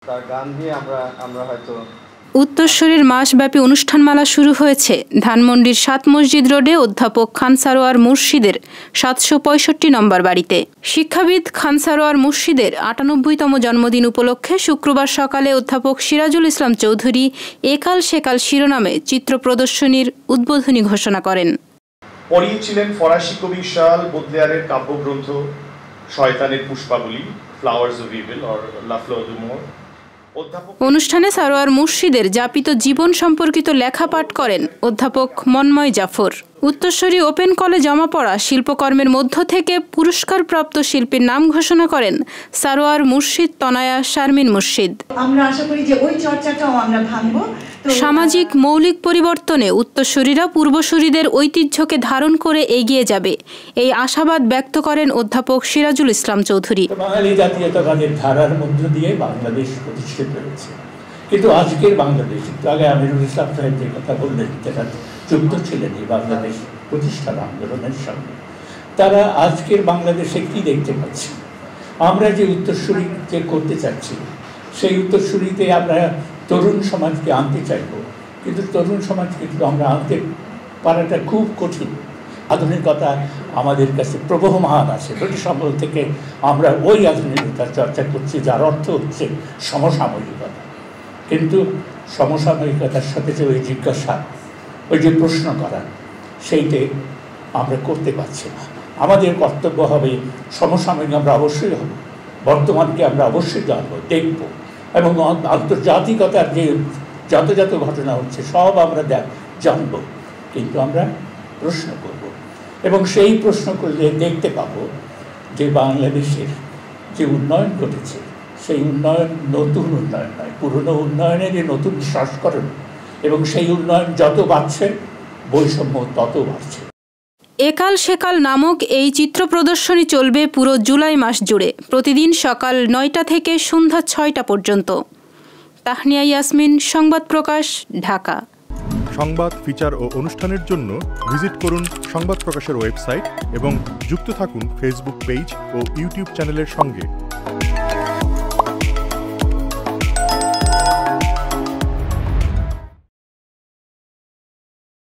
তার গান দিয়ে আমরা হয়তো উত্তরসূরির মাসব্যাপী অনুষ্ঠানমালা শুরু হয়েছে ধানমন্ডির ৭ মসজিদ রোডে অধ্যাপক খান সারোয়ার মুর্শিদের ৭৬৫ নম্বর বাড়িতে। শিক্ষাবিদ খান সারোয়ার মুর্শিদের ৯৮তম জন্মদিন উপলক্ষে শুক্রবার সকালে অধ্যাপক সিরাজুল ইসলাম চৌধুরী একাল সেকাল শিরোনামে চিত্র প্রদর্শনীর উদ্বোধনী ঘোষণা করেন। পড়িয়েছিলেন ফরাসি কবি শার্ল বোদলেয়ারের কাব্যগ্রন্থ শয়তানের পুষ্পাবলী, ফ্লাওয়ার্স অফ ইভিল অর লা ফ্লোর দু মোর। অনুষ্ঠানে সারোয়ার মুর্শিদের যাপিত জীবন সম্পর্কিত লেখা পাঠ করেন অধ্যাপক মন্ময় জাফর। উত্তরসূরি ওপেন কলে জমা পড়া শিল্পকর্মের মধ্য থেকে পুরস্কারপ্রাপ্ত শিল্পীর নাম ঘোষণা করেন সারোয়ার মুর্শিদ তনয়া শারমিন মুর্শিদ। আমরা আশা করি যে ওই চর্চাটাও আমরা ভাঙবো। সামাজিক মৌলিক পরিবর্তনে উত্তরসূরিরা পূর্বসূরিদের ঐতিহ্যকে ধারণ করে এগিয়ে যাবে, এই আশাবাদ ব্যক্ত করেন অধ্যাপক সিরাজুল ইসলাম চৌধুরী। বাঙালি জাতীয়তাবাদের ধারার মধ্য দিয়ে বাংলাদেশ প্রতিষ্ঠিত হয়েছে, কিন্তু আজকের বাংলাদেশ, একটু আগে আমিরুল ইসলাম সাহেব যে কথা বললেন, যারা যুক্ত ছিলেন এই বাংলাদেশ প্রতিষ্ঠার আন্দোলনের সঙ্গে, তারা আজকের বাংলাদেশে কি দেখতে পাচ্ছি? আমরা যে উত্তরসূরি যে করতে চাচ্ছি, সেই উত্তরসূরিতে আমরা তরুণ সমাজকে আনতে চাইব, কিন্তু তরুণ সমাজকে কিন্তু আমরা আনতে পারাটা খুব কঠিন। আধুনিকতা আমাদের কাছে প্রবহমান আছে, ব্রিটিশ আমল থেকে আমরা ওই আধুনিকতার চর্চা করছি, যার অর্থ হচ্ছে সমসাময়িকতা। কিন্তু সমসাময়িকতার সাথে যে ওই জিজ্ঞাসা, ওই যে প্রশ্ন করা, সেইটে আমরা করতে পারছি না। আমাদের কর্তব্য হবে সমসাময়িক আমরা অবশ্যই হব, বর্তমানকে আমরা অবশ্যই জানব, দেখব, এবং আন্তর্জাতিকতার যে যত যত ঘটনা হচ্ছে সব আমরা জানব, কিন্তু আমরা প্রশ্ন করব, এবং সেই প্রশ্ন করলে দেখতে পাবো যে বাংলাদেশের যে উন্নয়ন ঘটেছে, সেই উন্নয়ন নতুন উন্নয়ন নয়, পুরনো উন্নয়নেরই নতুন সংস্করণ, এবং সেই উন্নয়ন যত বাড়ছে বৈষম্য তত বাড়ছে। একাল সেকাল নামক এই চিত্র প্রদর্শনী চলবে পুরো জুলাই মাস জুড়ে, প্রতিদিন সকাল ৯টা থেকে সন্ধ্যা ৬টা পর্যন্ত। তাহনিয়া ইয়াসমিন, সংবাদ প্রকাশ, ঢাকা। সংবাদ, ফিচার ও অনুষ্ঠানের জন্য ভিজিট করুন সংবাদ প্রকাশের ওয়েবসাইট এবং যুক্ত থাকুন ফেসবুক পেজ ও ইউটিউব চ্যানেলের সঙ্গে।